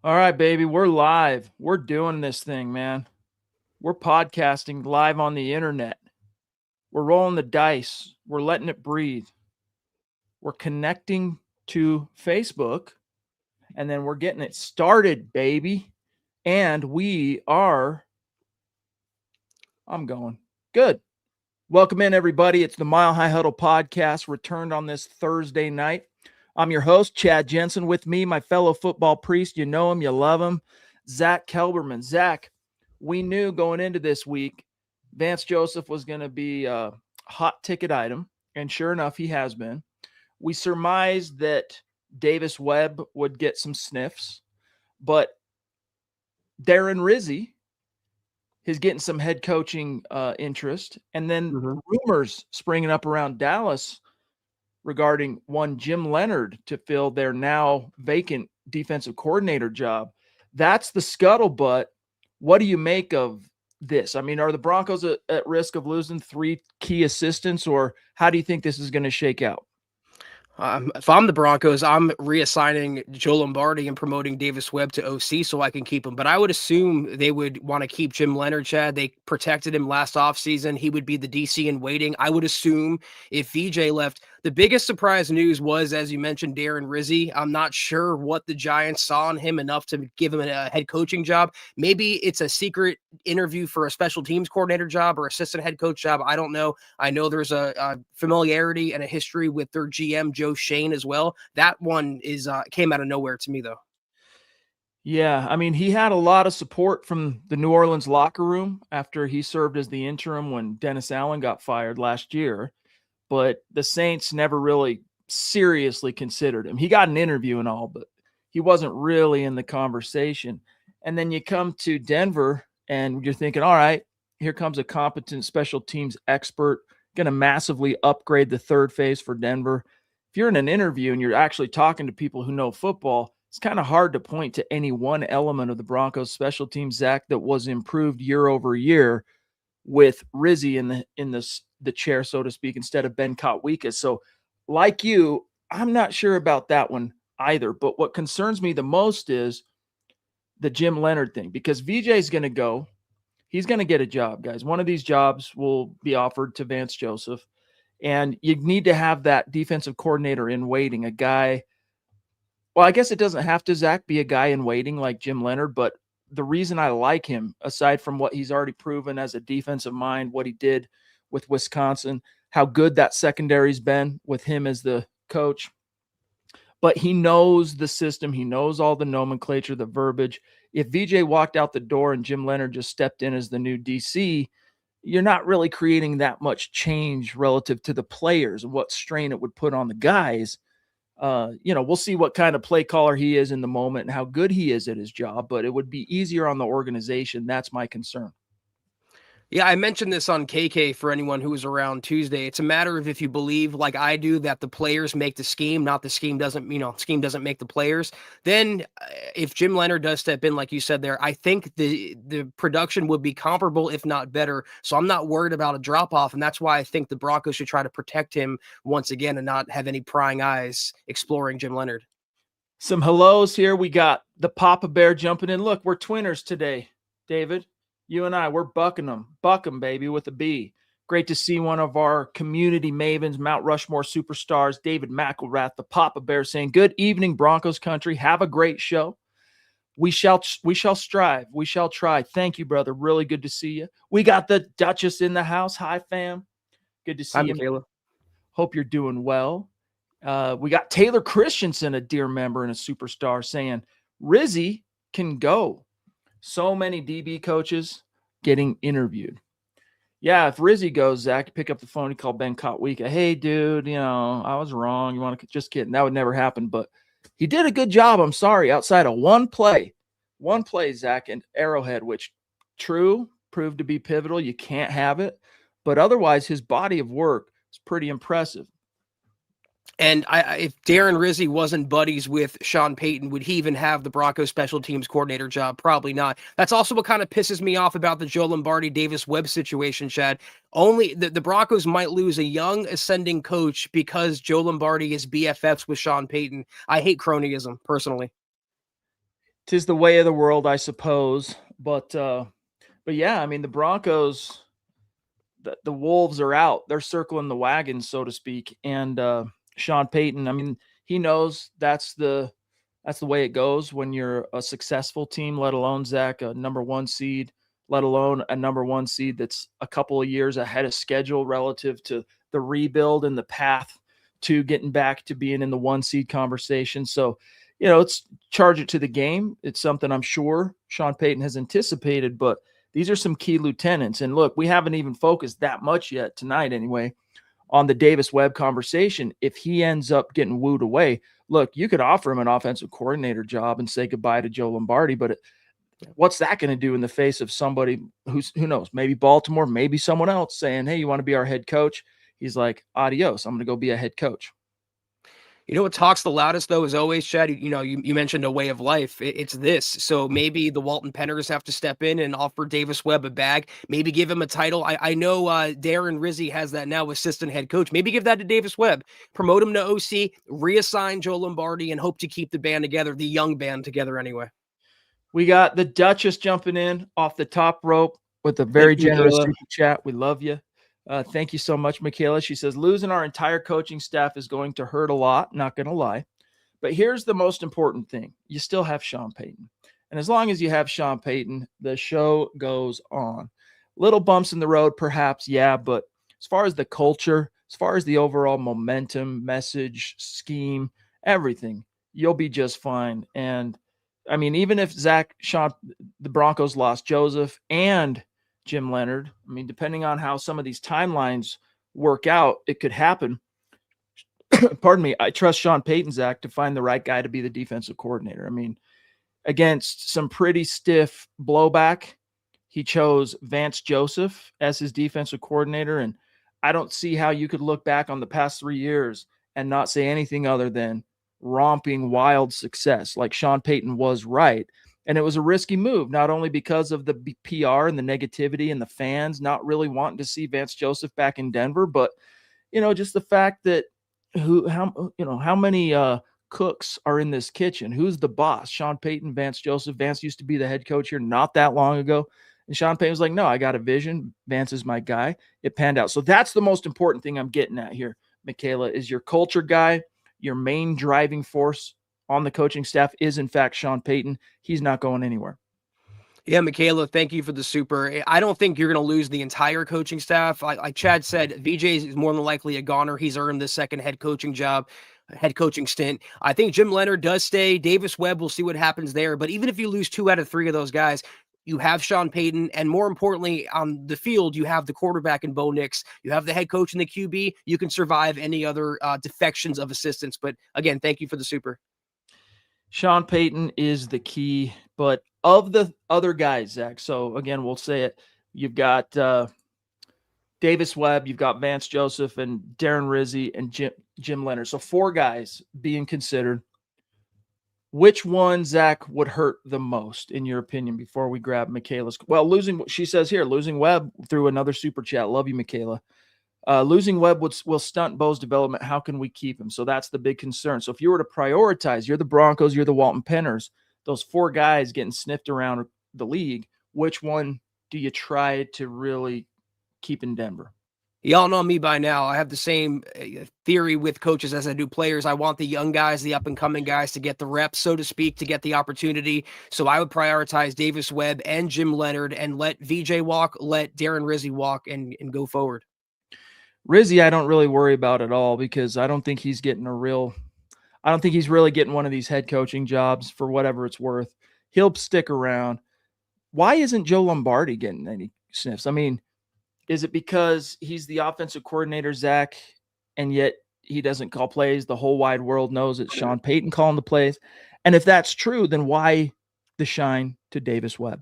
All right, baby, we're live. We're doing this thing, man. We're podcasting live on the internet. We're rolling the dice. We're letting it breathe. We're connecting to Facebook, and then we're getting it started, baby. And I'm going. Good. Welcome in, everybody. It's the Mile High Huddle podcast, returned on this Thursday night. I'm your host, Chad Jensen. With me, my fellow football priest. You know him, you love him, Zack Kelberman. Zack, we knew going into this week, Vance Joseph was going to be a hot ticket item, and sure enough, he has been. We surmised that Davis Webb would get some sniffs, but Darren Rizzi is getting some head coaching interest, and then rumors springing up around Dallas regarding one Jim Leonhard to fill their now vacant defensive coordinator job. That's the scuttlebutt. What do you make of this? I mean, are the Broncos at risk of losing three key assistants, or how do you think this is going to shake out? If I'm the Broncos, I'm reassigning Joe Lombardi and promoting Davis Webb to OC so I can keep him. But I would assume they would want to keep Jim Leonhard, Chad. They protected him last offseason. He would be the DC in waiting. I would assume if VJ left, the biggest surprise news was, as you mentioned, Darren Rizzi. I'm not sure what the Giants saw in him enough to give him a head coaching job. Maybe it's a secret interview for a special teams coordinator job or assistant head coach job. I don't know. I know there's a familiarity and a history with their GM, Joe Shane, as well. That one came out of nowhere to me, though. Yeah, I mean, he had a lot of support from the New Orleans locker room after he served as the interim when Dennis Allen got fired last year. But the Saints never really seriously considered him. He got an interview and all, but he wasn't really in the conversation. And then you come to Denver and you're thinking, all right, here comes a competent special teams expert, going to massively upgrade the third phase for Denver. If you're in an interview and you're actually talking to people who know football, it's kind of hard to point to any one element of the Broncos special teams, Zach, that was improved year over year with Rizzi in the chair, so to speak, instead of Ben Kotwica. So like you, I'm not sure about that one either. But what concerns me the most is the Jim Leonhard thing, because VJ is going to go. He's going to get a job, guys. One of these jobs will be offered to Vance Joseph. And you need to have that defensive coordinator in waiting, a guy. Well, I guess it doesn't have to, Zach, be a guy in waiting like Jim Leonhard, but the reason I like him, aside from what he's already proven as a defensive mind, what he did with Wisconsin, how good that secondary's been with him as the coach, but he knows the system. He knows all the nomenclature, the verbiage. If VJ walked out the door and Jim Leonhard just stepped in as the new DC, you're not really creating that much change relative to the players and what strain it would put on the guys. We'll see what kind of play caller he is in the moment and how good he is at his job, but it would be easier on the organization. That's my concern. Yeah, I mentioned this on KK for anyone who was around Tuesday. It's a matter of if you believe, like I do, that the players make the scheme, not the scheme doesn't make the players. Then if Jim Leonhard does step in, like you said there, I think the production would be comparable, if not better. So I'm not worried about a drop off. And that's why I think the Broncos should try to protect him once again and not have any prying eyes exploring Jim Leonhard. Some hellos here. We got the Papa Bear jumping in. Look, we're twinners today, David. You and I, we're bucking them. Buck them, baby, with a B. Great to see one of our community mavens, Mount Rushmore superstars, David McElrath, the Papa Bear, saying, good evening, Broncos country. Have a great show. We shall strive. We shall try. Thank you, brother. Really good to see you. We got the Duchess in the house. Hi, fam. Good to see Hi, you. Michaela. Hope you're doing well. We got Taylor Christensen, a dear member and a superstar, saying, Rizzi can go. So many DB coaches getting interviewed. Yeah, if Rizzi goes, Zach, pick up the phone, he called Ben Kotwica. Hey, dude, I was wrong. You want to just kidding. That would never happen. But he did a good job. I'm sorry. Outside of one play, Zach, and Arrowhead, which proved to be pivotal. You can't have it. But otherwise, his body of work is pretty impressive. And if Darren Rizzi wasn't buddies with Sean Payton, would he even have the Broncos special teams coordinator job? Probably not. That's also what kind of pisses me off about the Joe Lombardi, Davis Webb situation, Chad. Only the Broncos might lose a young ascending coach because Joe Lombardi is BFFs with Sean Payton. I hate cronyism, personally. 'Tis the way of the world, I suppose. But yeah, I mean, the Broncos, the wolves are out. They're circling the wagons, so to speak. And Sean Payton, I mean, he knows that's the way it goes when you're a successful team, let alone Zach, a number one seed, let alone a number one seed that's a couple of years ahead of schedule relative to the rebuild and the path to getting back to being in the one seed conversation. So, it's charge it to the game. It's something I'm sure Sean Payton has anticipated, but these are some key lieutenants. And look, we haven't even focused that much yet tonight, anyway, on the Davis Webb conversation. If he ends up getting wooed away, look, you could offer him an offensive coordinator job and say goodbye to Joe Lombardi, but what's that going to do in the face of somebody who knows, maybe Baltimore, maybe someone else saying, hey, you want to be our head coach? He's like, adios, I'm going to go be a head coach. You know what talks the loudest, though, is always, Chad, you mentioned a way of life. It's this. So maybe the Walton Penners have to step in and offer Davis Webb a bag, maybe give him a title. I know Darren Rizzi has that now, assistant head coach. Maybe give that to Davis Webb, promote him to OC, reassign Joe Lombardi, and hope to keep the band together, the young band together anyway. We got the Duchess jumping in off the top rope with a very generous super chat. We love you. Thank you so much, Michaela. She says, losing our entire coaching staff is going to hurt a lot, not going to lie. But here's the most important thing. You still have Sean Payton. And as long as you have Sean Payton, the show goes on. Little bumps in the road, perhaps, yeah. But as far as the culture, as far as the overall momentum, message, scheme, everything, you'll be just fine. And I mean, even if the Broncos lost Joseph and Jim Leonhard, I mean, depending on how some of these timelines work out, it could happen. Pardon me. I trust Sean Payton, Zach, to find the right guy to be the defensive coordinator. I mean, against some pretty stiff blowback, he chose Vance Joseph as his defensive coordinator. And I don't see how you could look back on the past 3 years and not say anything other than romping wild success. Like, Sean Payton was right. And it was a risky move, not only because of the PR and the negativity and the fans not really wanting to see Vance Joseph back in Denver, but, just the fact that how many cooks are in this kitchen? Who's the boss? Sean Payton, Vance Joseph. Vance used to be the head coach here not that long ago. And Sean Payton was like, no, I got a vision. Vance is my guy. It panned out. So that's the most important thing I'm getting at here, Michaela, is your culture guy. Your main driving force on the coaching staff is, in fact, Sean Payton. He's not going anywhere. Yeah, Michaela, thank you for the super. I don't think you're going to lose the entire coaching staff. Like Chad said, VJ is more than likely a goner. He's earned the second head coaching stint. I think Jim Leonhard does stay. Davis Webb, we'll see what happens there. But even if you lose 2 out of 3 of those guys, you have Sean Payton, and more importantly, on the field, you have the quarterback in Bo Nix. You have the head coach and the QB. You can survive any other defections of assistants. But again, thank you for the super. Sean Payton is the key, but of the other guys, Zach, so again, we'll say it. You've got Davis Webb, you've got Vance Joseph, and Darren Rizzi, and Jim Leonhard. So 4 guys being considered. Which one, Zach, would hurt the most, in your opinion, before we grab Michaela's? Well, she says here, losing Webb through another super chat. Love you, Michaela. Losing Webb will stunt Bo's development. How can we keep him? So that's the big concern. So if you were to prioritize, you're the Broncos, you're the Walton Penners, those 4 guys getting sniffed around the league, which one do you try to really keep in Denver? Y'all know me by now. I have the same theory with coaches as I do players. I want the young guys, the up-and-coming guys, to get the reps, so to speak, to get the opportunity. So I would prioritize Davis Webb and Jim Leonhard and let VJ walk, let Darren Rizzi walk, and go forward. Rizzi, I don't really worry about at all, because I don't think he's really getting one of these head coaching jobs for whatever it's worth. He'll stick around. Why isn't Joe Lombardi getting any sniffs? I mean, is it because he's the offensive coordinator, Zach, and yet he doesn't call plays? The whole wide world knows it's Sean Payton calling the plays. And if that's true, then why the shine to Davis Webb?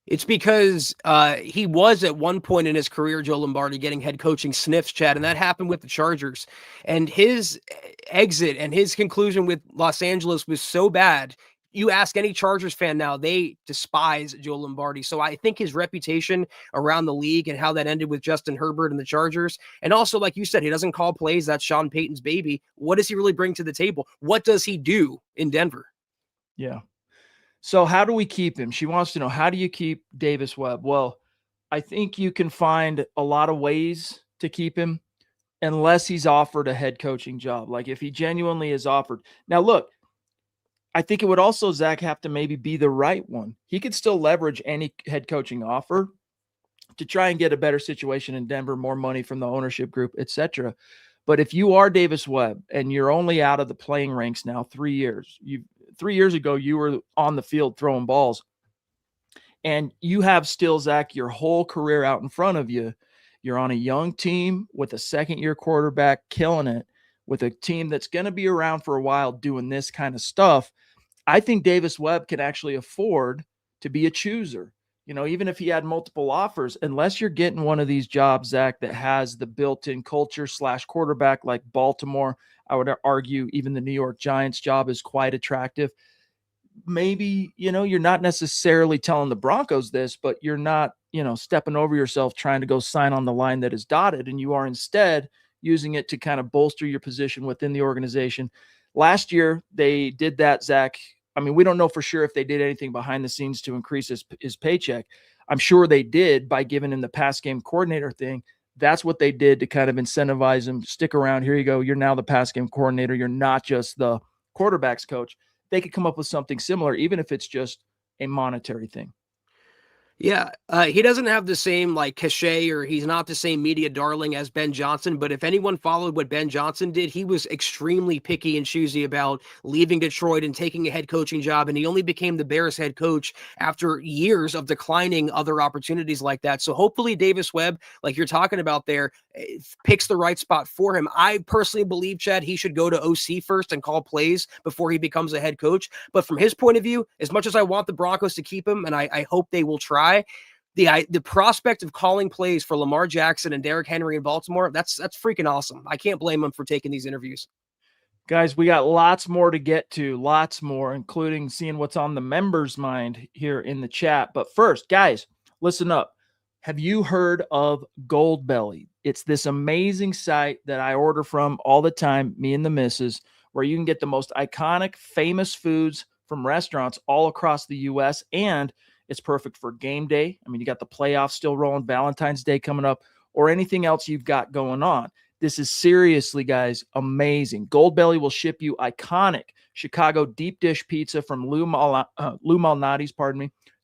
It's because he was at one point in his career, Joe Lombardi, getting head coaching sniffs, Chad, and that happened with the Chargers. And his exit and his conclusion with Los Angeles was so bad. You ask any Chargers fan now, they despise Joe Lombardi. So I think his reputation around the league and how that ended with Justin Herbert and the Chargers, and also, like you said, he doesn't call plays. That's Sean Payton's baby. What does he really bring to the table? What does he do in Denver? Yeah. So how do we keep him? She wants to know, how do you keep Davis Webb? Well, I think you can find a lot of ways to keep him unless he's offered a head coaching job. Like if he genuinely is offered. Now, look, I think it would also, Zach, have to maybe be the right one. He could still leverage any head coaching offer to try and get a better situation in Denver, more money from the ownership group, etc. But if you are Davis Webb and you're only out of the playing ranks now 3 years, 3 years ago you were on the field throwing balls, and you have still, Zach, your whole career out in front of you. You're on a young team with a second-year quarterback killing it, with a team that's going to be around for a while doing this kind of stuff. I think Davis Webb can actually afford to be a chooser. Even if he had multiple offers, unless you're getting one of these jobs, Zach, that has the built-in culture / quarterback like Baltimore, I would argue even the New York Giants job is quite attractive. Maybe, you're not necessarily telling the Broncos this, but you're not, stepping over yourself trying to go sign on the line that is dotted, and you are instead using it to kind of bolster your position within the organization. Last year, they did that, Zach. I mean, we don't know for sure if they did anything behind the scenes to increase his paycheck. I'm sure they did by giving him the pass game coordinator thing. That's what they did to kind of incentivize him. Stick around. Here you go. You're now the pass game coordinator. You're not just the quarterback's coach. They could come up with something similar, even if it's just a monetary thing. Yeah, he doesn't have the same cachet, or he's not the same media darling as Ben Johnson. But if anyone followed what Ben Johnson did, he was extremely picky and choosy about leaving Detroit and taking a head coaching job. And he only became the Bears head coach after years of declining other opportunities like that. So hopefully Davis Webb, like you're talking about there, picks the right spot for him. I personally believe, Chad, he should go to OC first and call plays before he becomes a head coach. But from his point of view, as much as I want the Broncos to keep him, and I hope they will try, the prospect of calling plays for Lamar Jackson and Derrick Henry in Baltimore, that's freaking awesome. I can't blame him for taking these interviews. Guys, we got lots more to get to, lots more, including seeing what's on the members' mind here in the chat. But first, guys, listen up. Have you heard of Goldbelly? It's this amazing site that I order from all the time, me and the missus, where you can get the most iconic, famous foods from restaurants all across the U.S., and it's perfect for game day. I mean, you got the playoffs still rolling, Valentine's Day coming up, or anything else you've got going on. This is seriously, guys, amazing. Goldbelly will ship you iconic Chicago deep dish pizza from Lou Malnati's,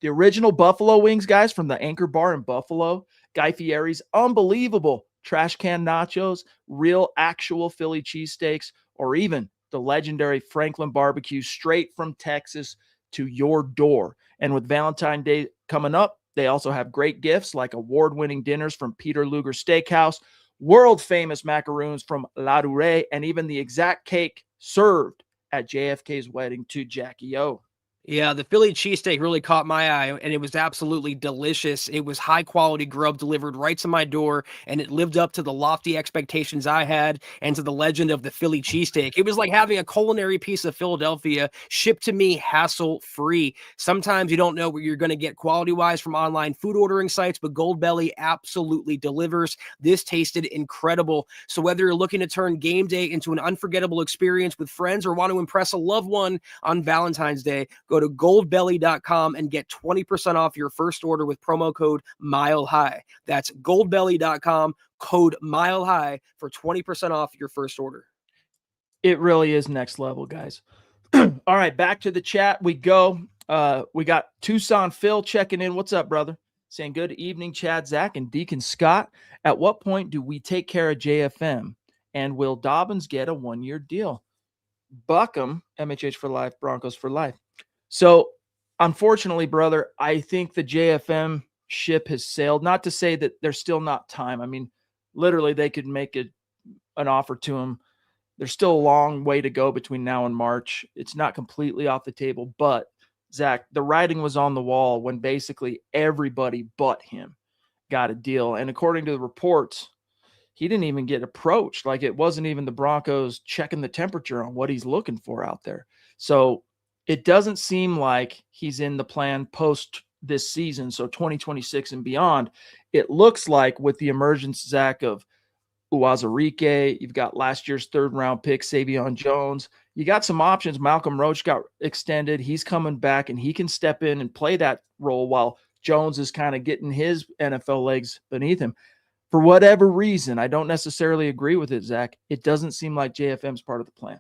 the original buffalo wings, guys, from the Anchor Bar in Buffalo, Guy Fieri's unbelievable trash can nachos, real actual Philly cheesesteaks, or even the legendary Franklin barbecue straight from Texas to your door. And with Valentine's Day coming up, they also have great gifts like award-winning dinners from Peter Luger Steakhouse, world-famous macaroons from La Durée, and even the exact cake served at JFK's wedding to Jackie O. Yeah, the Philly cheesesteak really caught my eye, and it was absolutely delicious. It was high-quality grub delivered right to my door, and it lived up to the lofty expectations I had and to the legend of the Philly cheesesteak. It was like having a culinary piece of Philadelphia shipped to me hassle-free. Sometimes you don't know what you're going to get quality-wise from online food ordering sites, but Goldbelly absolutely delivers. This tasted incredible. So whether you're looking to turn game day into an unforgettable experience with friends or want to impress a loved one on Valentine's Day, go to goldbelly.com and get 20% off your first order with promo code MileHigh. That's goldbelly.com, code MileHigh for 20% off your first order. It really is next level, guys. All right, back to the chat we go. We got Tucson Phil checking in. What's up, brother? Saying good evening, Chad, Zach, and Deacon Scott. At what point do we take care of JFM? And will Dobbins get a one-year deal? Buckham, MHH for life, Broncos for life. So, unfortunately, brother, I think the JFM ship has sailed. Not to say that there's still not time. I mean, literally, they could make an offer to him. There's still a long way to go between now and March. It's not completely off the table. But, Zach, the writing was on the wall when basically everybody but him got a deal. And according to the reports, he didn't even get approached. Like, it wasn't even the Broncos checking the temperature on what he's looking for out there. So, it doesn't seem like he's in the plan post this season, so 2026 and beyond. It looks like with the emergence, Zach, of Uwazurike. You've got last year's third-round pick, Savion Jones. You got some options. Malcolm Roach got extended. He's coming back, and he can step in and play that role while Jones is kind of getting his NFL legs beneath him. For whatever reason, I don't necessarily agree with it, Zach. It doesn't seem like JFM's part of the plan.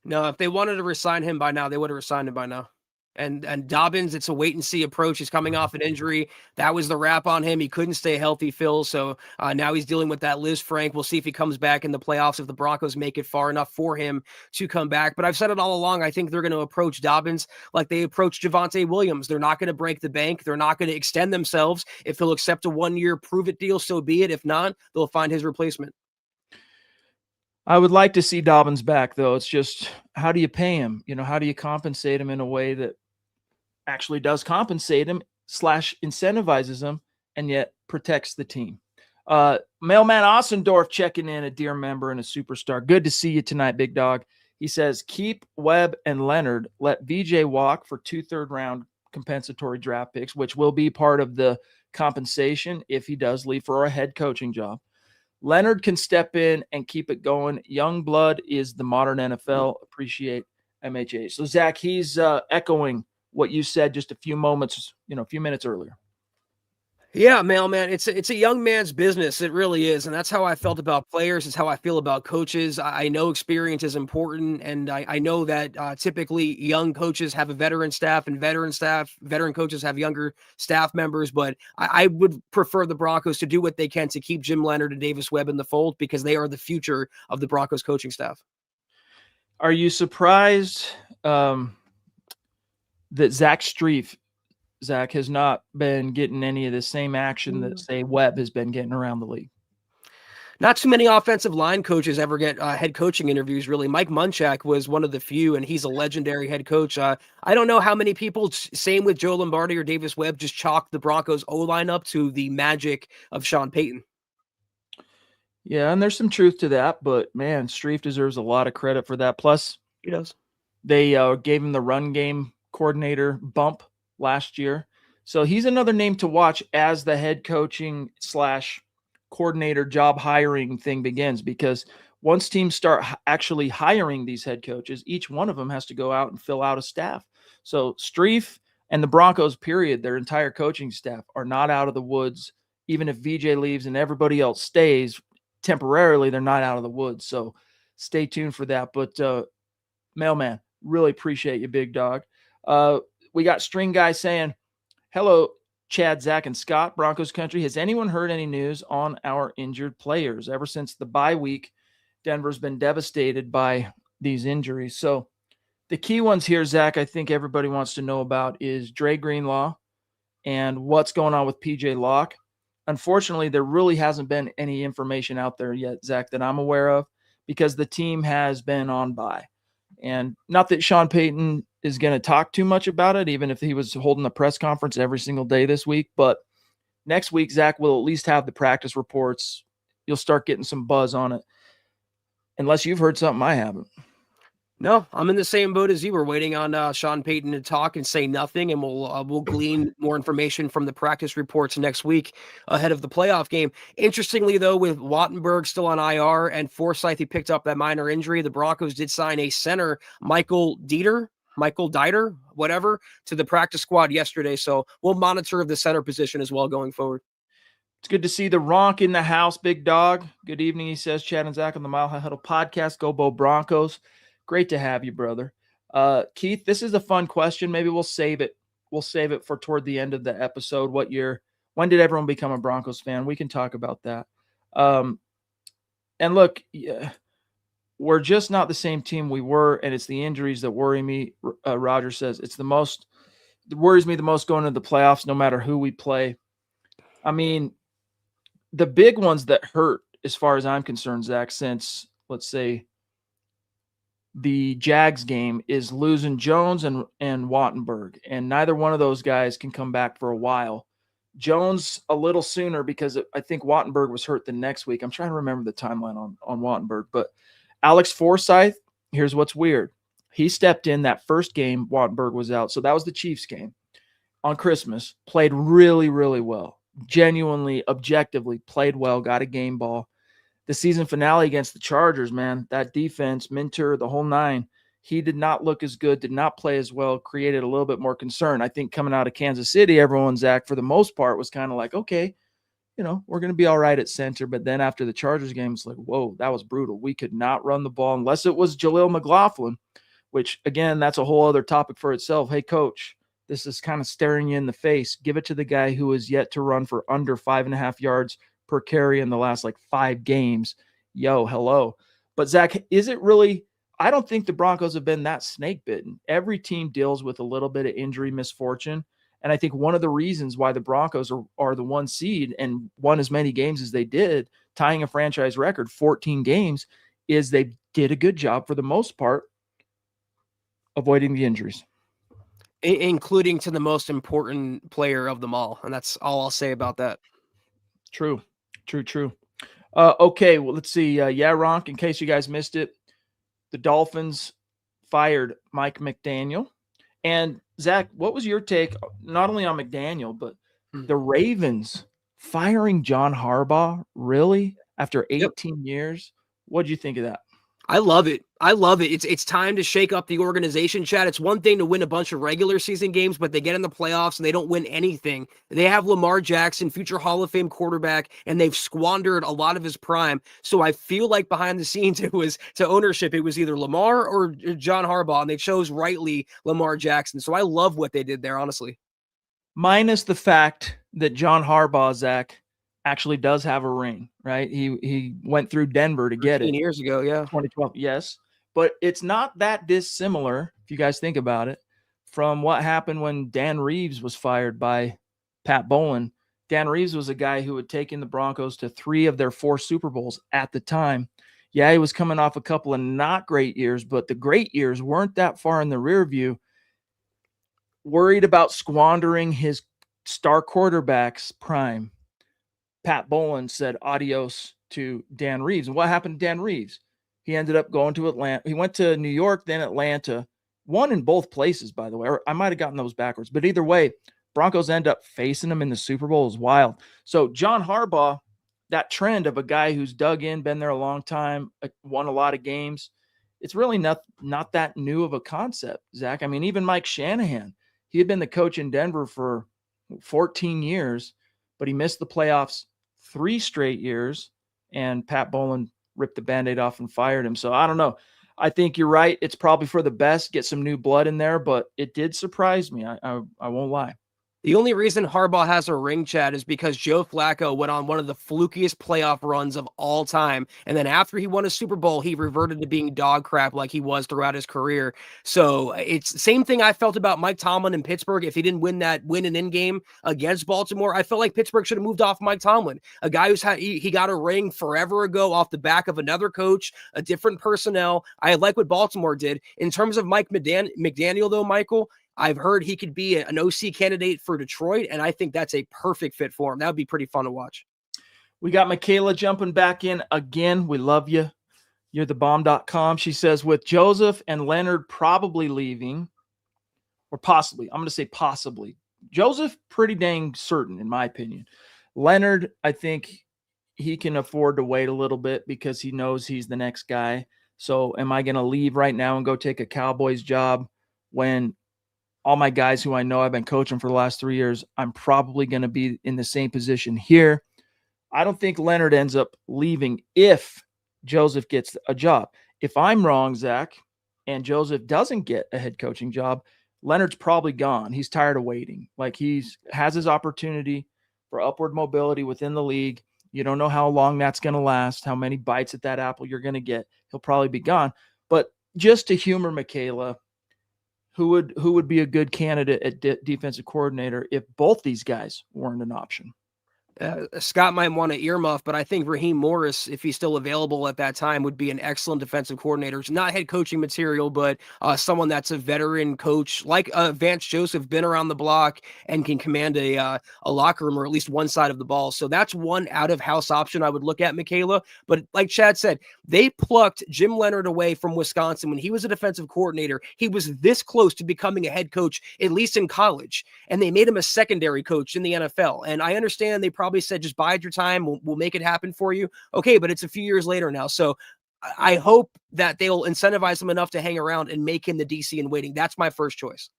No, if they wanted to resign him by now, they would have resigned him by now. And Dobbins, it's a wait and see approach. He's coming off an injury. That was the wrap on him. He couldn't stay healthy, Phil. So now he's dealing with that Liz Frank. We'll see if he comes back in the playoffs, if the Broncos make it far enough for him to come back. But I've said it all along. I think they're going to approach Dobbins like they approached Javonte Williams. They're not going to break the bank. They're not going to extend themselves. If he'll accept a 1-year prove-it deal, so be it. If not, they'll find his replacement. I would like to see Dobbins back, though. It's just, how do you pay him? How do you compensate him in a way that actually does compensate him / incentivizes him and yet protects the team? Mailman Ossendorf checking in, a dear member and a superstar. Good to see you tonight, big dog. He says, keep Webb and Leonhard. Let VJ walk for 2 third-round compensatory draft picks, which will be part of the compensation if he does leave for a head coaching job. Leonhard can step in and keep it going. Young blood is the modern NFL. Appreciate MHH. So, Zach, he's echoing what you said just a few minutes earlier. Yeah, mailman. It's a young man's business. It really is. And that's how I felt about players. It's how I feel about coaches. I know experience is important. And I know that typically young coaches have a veteran staff, and veteran coaches have younger staff members. But I would prefer the Broncos to do what they can to keep Jim Leonhard and Davis Webb in the fold, because they are the future of the Broncos coaching staff. Are you surprised that Zach Strief, Zach, has not been getting any of the same action that, say, Webb has been getting around the league? Not too many offensive line coaches ever get head coaching interviews, really. Mike Munchak was one of the few, and he's a legendary head coach. I don't know how many people, same with Joe Lombardi or Davis Webb, just chalked the Broncos O-line up to the magic of Sean Payton. Yeah, and there's some truth to that, but, man, Strief deserves a lot of credit for that. Plus, he does. They gave him the run game coordinator bump last year. So he's another name to watch as the head coaching / coordinator job hiring thing begins, because once teams start actually hiring these head coaches, each one of them has to go out and fill out a staff. So Strief and the Broncos, period, their entire coaching staff are not out of the woods. Even if VJ leaves and everybody else stays temporarily, they're not out of the woods. So stay tuned for that. But Mailman, really appreciate you, big dog. We got String Guy saying, hello, Chad, Zach, and Scott, Broncos country. Has anyone heard any news on our injured players? Ever since the bye week, Denver's been devastated by these injuries. So the key ones here, Zach, I think everybody wants to know about is Dre Greenlaw and what's going on with PJ Locke. Unfortunately, there really hasn't been any information out there yet, Zach, that I'm aware of, because the team has been on bye. And not that Sean Payton is going to talk too much about it, even if he was holding a press conference every single day this week. But next week, Zach will at least have the practice reports. You'll start getting some buzz on it. Unless you've heard something I haven't. No, I'm in the same boat as you. We're waiting on Sean Payton to talk and say nothing, and we'll glean more information from the practice reports next week ahead of the playoff game. Interestingly, though, with Wattenberg still on IR and Forsythe, he picked up that minor injury. The Broncos did sign a center, Michael Dieter, whatever, to the practice squad yesterday. So we'll monitor the center position as well going forward. It's good to see the Ronk in the house, big dog. Good evening, he says. Chad and Zach on the Mile High Huddle podcast. Go Bo Broncos. Great to have you, brother. Keith, this is a fun question. Maybe we'll save it. We'll save it for toward the end of the episode. When did everyone become a Broncos fan? We can talk about that. And look, we're just not the same team we were, and it's the injuries that worry me. Roger says it worries me the most going into the playoffs, no matter who we play. I mean, the big ones that hurt, as far as I'm concerned, Zach, since, let's say, the Jags game, is losing Jones and Wattenberg, and neither one of those guys can come back for a while. Jones a little sooner, because I think Wattenberg was hurt the next week. I'm trying to remember the timeline on Wattenberg, but Alex Forsythe, here's what's weird. He stepped in that first game Wattenberg was out, so that was the Chiefs game on Christmas, played really, really well, genuinely, objectively played well, got a game ball. the season finale against the Chargers, man, that defense, Minter, the whole nine, he did not look as good, did not play as well, created a little bit more concern. I think coming out of Kansas City, everyone, Zach, for the most part, was kind of like, okay, we're going to be all right at center. But then after the Chargers game, it's like, whoa, that was brutal. We could not run the ball unless it was Jaleel McLaughlin, which, again, that's a whole other topic for itself. Hey, coach, this is kind of staring you in the face. Give it to the guy who is yet to run for under 5.5 yards per carry in the last 5 games. Yo, hello. But Zach, is it really, I don't think the Broncos have been that snake bitten. Every team deals with a little bit of injury misfortune. And I think one of the reasons why the Broncos are the 1 seed and won as many games as they did, tying a franchise record, 14 games, is they did a good job for the most part avoiding the injuries. Including to the most important player of them all. And that's all I'll say about that. True. Okay, well, let's see. Ronk, in case you guys missed it, the Dolphins fired Mike McDaniel. And Zach, what was your take, not only on McDaniel, but the Ravens firing John Harbaugh, really, after 18 years? What did you think of that? I love it. It's time to shake up the organization, Chad. It's one thing to win a bunch of regular season games, but they get in the playoffs and they don't win anything. They have Lamar Jackson, future Hall of Fame quarterback, and they've squandered a lot of his prime. So I feel like behind the scenes, it was to ownership. It was either Lamar or John Harbaugh, and they chose rightly Lamar Jackson. So I love what they did there, honestly. Minus the fact that John Harbaugh, Zach, actually does have a ring, right? He went through Denver to get it. Years ago, yeah. 2012, yes. But it's not that dissimilar, if you guys think about it, from what happened when Dan Reeves was fired by Pat Bowlen. Dan Reeves was a guy who had taken the Broncos to 3 of their 4 Super Bowls at the time. Yeah, he was coming off a couple of not great years, but the great years weren't that far in the rear view. Worried about squandering his star quarterback's prime, Pat Bowlen said adios to Dan Reeves. And what happened to Dan Reeves? He ended up going to Atlanta. He went to New York, then Atlanta. Won in both places, by the way. Or I might have gotten those backwards. But either way, Broncos end up facing him in the Super Bowl is wild. So John Harbaugh, that trend of a guy who's dug in, been there a long time, won a lot of games, it's really not that new of a concept, Zach. I mean, even Mike Shanahan, he had been the coach in Denver for 14 years, but he missed the playoffs 3 straight years, and Pat Bowlen ripped the Band-Aid off and fired him. So I don't know. I think you're right. It's probably for the best, get some new blood in there, but it did surprise me. I won't lie. The only reason Harbaugh has a ring, Chad, is because Joe Flacco went on one of the flukiest playoff runs of all time. And then after he won a Super Bowl, he reverted to being dog crap like he was throughout his career. So it's the same thing I felt about Mike Tomlin in Pittsburgh. If he didn't win an in game against Baltimore, I felt like Pittsburgh should have moved off Mike Tomlin, a guy who's he got a ring forever ago off the back of another coach, a different personnel. I like what Baltimore did. In terms of Mike McDaniel, though, Michael, I've heard he could be an OC candidate for Detroit, and I think that's a perfect fit for him. That would be pretty fun to watch. We got Michaela jumping back in again. We love you. You're the bomb.com. She says, with Joseph and Leonhard probably leaving, or possibly, I'm going to say possibly. Joseph, pretty dang certain, in my opinion. Leonhard, I think he can afford to wait a little bit because he knows he's the next guy. So am I going to leave right now and go take a Cowboys job when all my guys who I know I've been coaching for the last 3 years, I'm probably going to be in the same position here? I don't think Leonhard ends up leaving if Joseph gets a job. If I'm wrong, Zach, and Joseph doesn't get a head coaching job, Leonhard's probably gone. He's tired of waiting. Like, has his opportunity for upward mobility within the league. You don't know how long that's going to last, how many bites at that apple you're going to get. He'll probably be gone. But just to humor Michaela, who would be a good candidate at defensive coordinator if both these guys weren't an option? Scott might want to earmuff, but I think Raheem Morris, if he's still available at that time, would be an excellent defensive coordinator. It's not head coaching material, but someone that's a veteran coach like Vance Joseph, been around the block and can command a locker room or at least one side of the ball. So that's one out-of-house option I would look at, Michaela. But like Chad said, they plucked Jim Leonhard away from Wisconsin when he was a defensive coordinator. He was this close to becoming a head coach, at least in college, and they made him a secondary coach in the NFL. And I understand they probably probably said, just bide your time. We'll make it happen for you. Okay, but it's a few years later now. So I hope that they'll incentivize him enough to hang around and make him the DC in waiting. That's my first choice.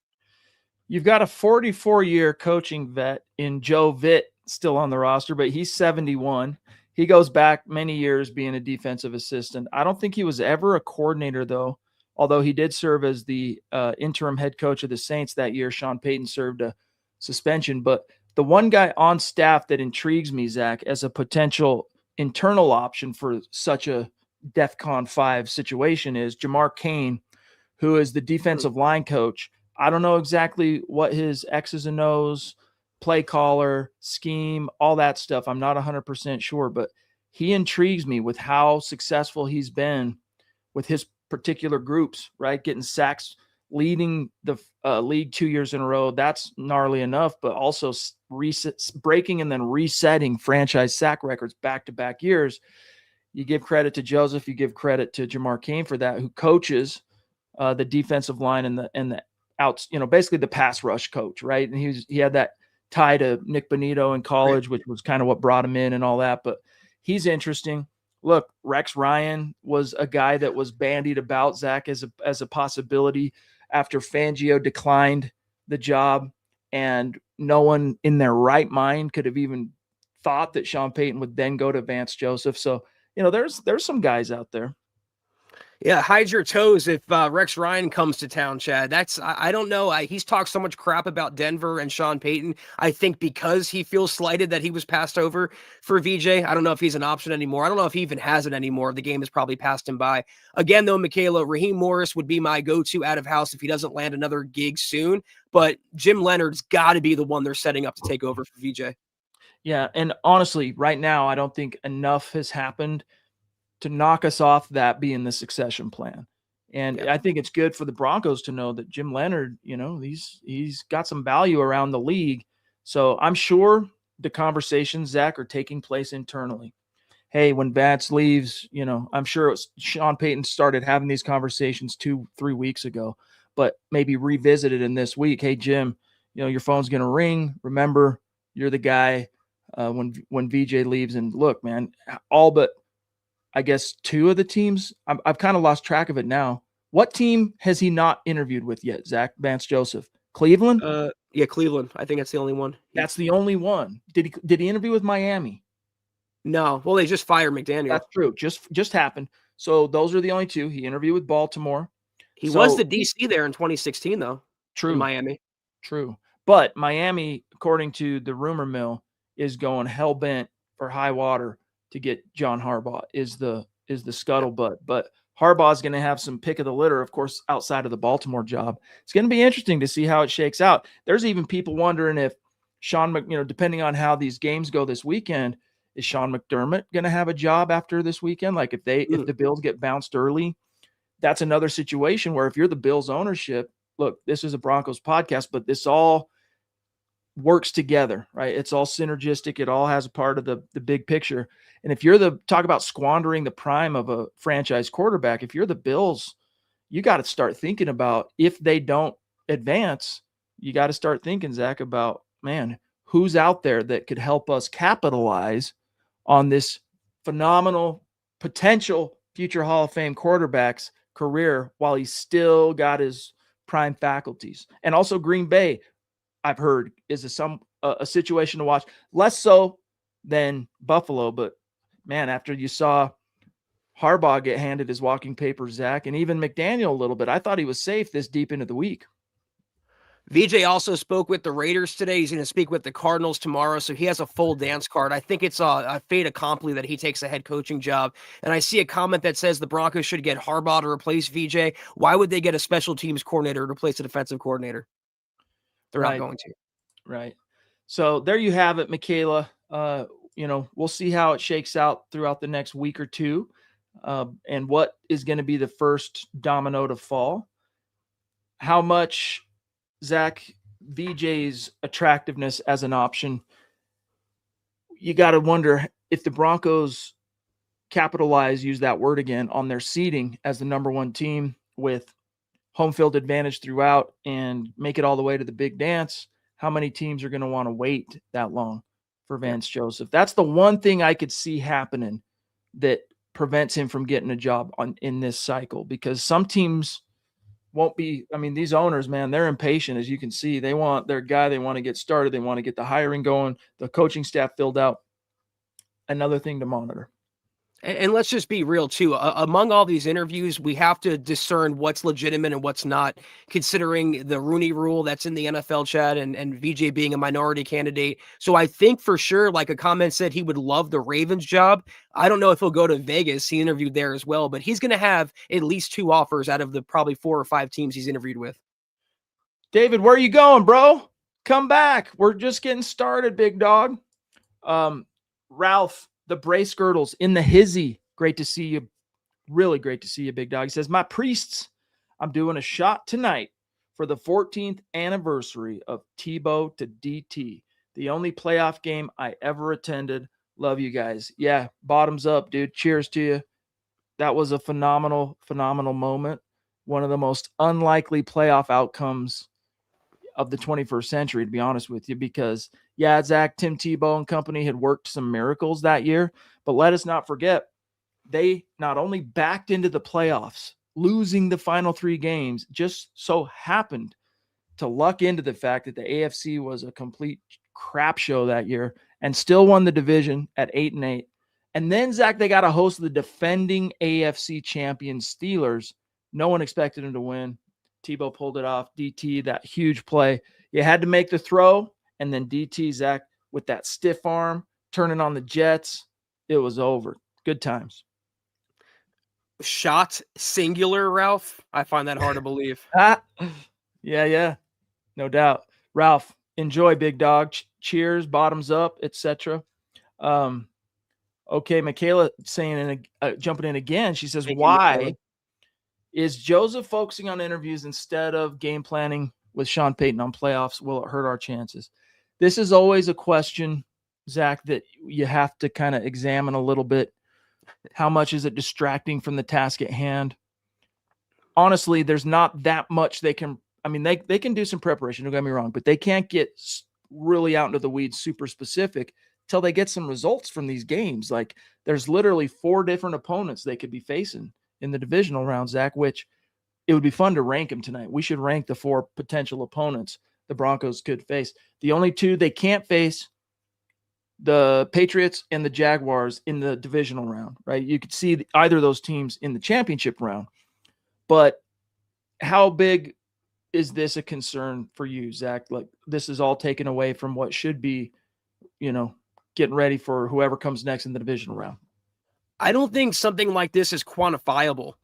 You've got a 44-year coaching vet in Joe Vitt still on the roster, but he's 71. He goes back many years being a defensive assistant. I don't think he was ever a coordinator, though, although he did serve as the interim head coach of the Saints that year. Sean Payton served a suspension. But the one guy on staff that intrigues me, Zach, as a potential internal option for such a DEFCON 5 situation is Jamar Cain, who is the defensive line coach. I don't know exactly what his X's and O's, play caller, scheme, all that stuff. I'm not 100% sure, but he intrigues me with how successful he's been with his particular groups, right? Getting sacks, leading the league 2 years in a row. That's gnarly enough, but also breaking and then resetting franchise sack records back-to-back years. You give credit to Joseph, you give credit to Jamar Cain for that, who coaches the defensive line and the outs, basically the pass rush coach, right? And he had that tie to Nik Bonitto in college, which was kind of what brought him in and all that. But he's interesting. Look, Rex Ryan was a guy that was bandied about, Zach, as a possibility after Fangio declined the job, and no one in their right mind could have even thought that Sean Payton would then go to Vance Joseph. So, there's some guys out there. Yeah, hide your toes if Rex Ryan comes to town, Chad. I don't know. He's talked so much crap about Denver and Sean Payton. I think because he feels slighted that he was passed over for VJ. I don't know if he's an option anymore. I don't know if he even has it anymore. The game has probably passed him by. Again, though, Michaela, Raheem Morris would be my go-to out of house if he doesn't land another gig soon. But Jim Leonhard's got to be the one they're setting up to take over for VJ. Yeah, and honestly, right now, I don't think enough has happened to knock us off that being the succession plan. And I think it's good for the Broncos to know that Jim Leonhard, he's got some value around the league. So I'm sure the conversations, Zach, are taking place internally. Hey, when Vance leaves, I'm sure Sean Payton started having these conversations 2-3 weeks ago, but maybe revisited in this week. Hey, Jim, your phone's going to ring. Remember, you're the guy when VJ leaves. And look, man, all but I guess 2 of the teams, I've kind of lost track of it now. What team has he not interviewed with yet, Zach, Vance Joseph? Cleveland? Yeah, Cleveland. I think that's the only one. That's the only one. Did he interview with Miami? No. Well, they just fired McDaniel. That's true. Just happened. So those are the only 2. He interviewed with Baltimore. He was the DC there in 2016, though. True. In Miami. True. But Miami, according to the rumor mill, is going hell-bent for high water to get John Harbaugh is the scuttlebutt. But Harbaugh's going to have some pick of the litter, of course, outside of the Baltimore job. It's going to be interesting to see how it shakes out. There's even people wondering if Sean, depending on how these games go this weekend, is Sean McDermott going to have a job after this weekend? Like if the Bills get bounced early, that's another situation where if you're the Bills ownership, look, this is a Broncos podcast, but this all works together, right? It's all synergistic. It all has a part of the big picture. And if you're talk about squandering the prime of a franchise quarterback, if you're the Bills, you got to start thinking about if they don't advance, you got to start thinking, Zach, about, man, who's out there that could help us capitalize on this phenomenal potential future Hall of Fame quarterback's career while he's still got his prime faculties. And also Green Bay, I've heard, is a situation to watch. Less so than Buffalo, but man, after you saw Harbaugh get handed his walking papers, Zach, and even McDaniel a little bit, I thought he was safe this deep into the week. VJ also spoke with the Raiders today. He's going to speak with the Cardinals tomorrow, so he has a full dance card. I think it's a fait accompli that he takes a head coaching job. And I see a comment that says the Broncos should get Harbaugh to replace VJ. Why would they get a special teams coordinator to replace a defensive coordinator? They're not going to. Right. So there you have it, Michaela. We'll see how it shakes out throughout the next week or two, and what is going to be the first domino to fall. How much, Zach, VJ's attractiveness as an option, you got to wonder if the Broncos use that word again, on their seeding as the number 1 team with home field advantage throughout and make it all the way to the big dance. How many teams are going to want to wait that long for Vance Joseph. That's the one thing I could see happening that prevents him from getting a job in this cycle, because some teams won't be. I mean, these owners, man, they're impatient, as you can see. They want their guy. They want to get started. They want to get the hiring going, the coaching staff filled out. Another thing to monitor. And let's just be real too. Among all these interviews, we have to discern what's legitimate and what's not, considering the Rooney Rule that's in the NFL chat and VJ being a minority candidate. So I think for sure, like a comment said, he would love the Ravens job. I don't know if he'll go to Vegas. He interviewed there as well, but he's going to have at least 2 offers out of the probably 4 or 5 teams he's interviewed with. David, where are you going, bro? Come back. We're just getting started, big dog. Ralph, the brace girdles in the hizzy. Great to see you. Really great to see you, big dog. He says, my priests, I'm doing a shot tonight for the 14th anniversary of Tebow to DT. The only playoff game I ever attended. Love you guys. Yeah, bottoms up, dude. Cheers to you. That was a phenomenal, phenomenal moment. One of the most unlikely playoff outcomes of the 21st century, to be honest with you, because Zach, Tim Tebow and company had worked some miracles that year, but let us not forget, they not only backed into the playoffs, losing the final 3 games, just so happened to luck into the fact that the AFC was a complete crap show that year and still won the division at 8-8. And then, Zach, they got a host of the defending AFC champion Steelers. No one expected him to win. Tebow pulled it off. DT, that huge play. You had to make the throw, and then DT, Zach, with that stiff arm, turning on the Jets, it was over. Good times. Shot singular, Ralph. I find that hard to believe. Yeah. No doubt. Ralph, enjoy, big dog. Cheers, bottoms up, etc. Okay, Michaela saying, jumping in again. She says, why is Joseph focusing on interviews instead of game planning with Sean Payton on playoffs? Will it hurt our chances? This is always a question, Zach, that you have to kind of examine a little bit. How much is it distracting from the task at hand? Honestly, there's not that much they can. I mean, they can do some preparation, don't get me wrong, but they can't get really out into the weeds super specific till they get some results from these games. Like, there's literally 4 different opponents they could be facing in the divisional round, Zach, which it would be fun to rank them tonight. We should rank the 4 potential opponents the Broncos could face. The only 2 they can't face, the Patriots and the Jaguars in the divisional round, right? You could see either of those teams in the championship round. But how big is this a concern for you, Zach? Like, this is all taken away from what should be, getting ready for whoever comes next in the divisional round. I don't think something like this is quantifiable.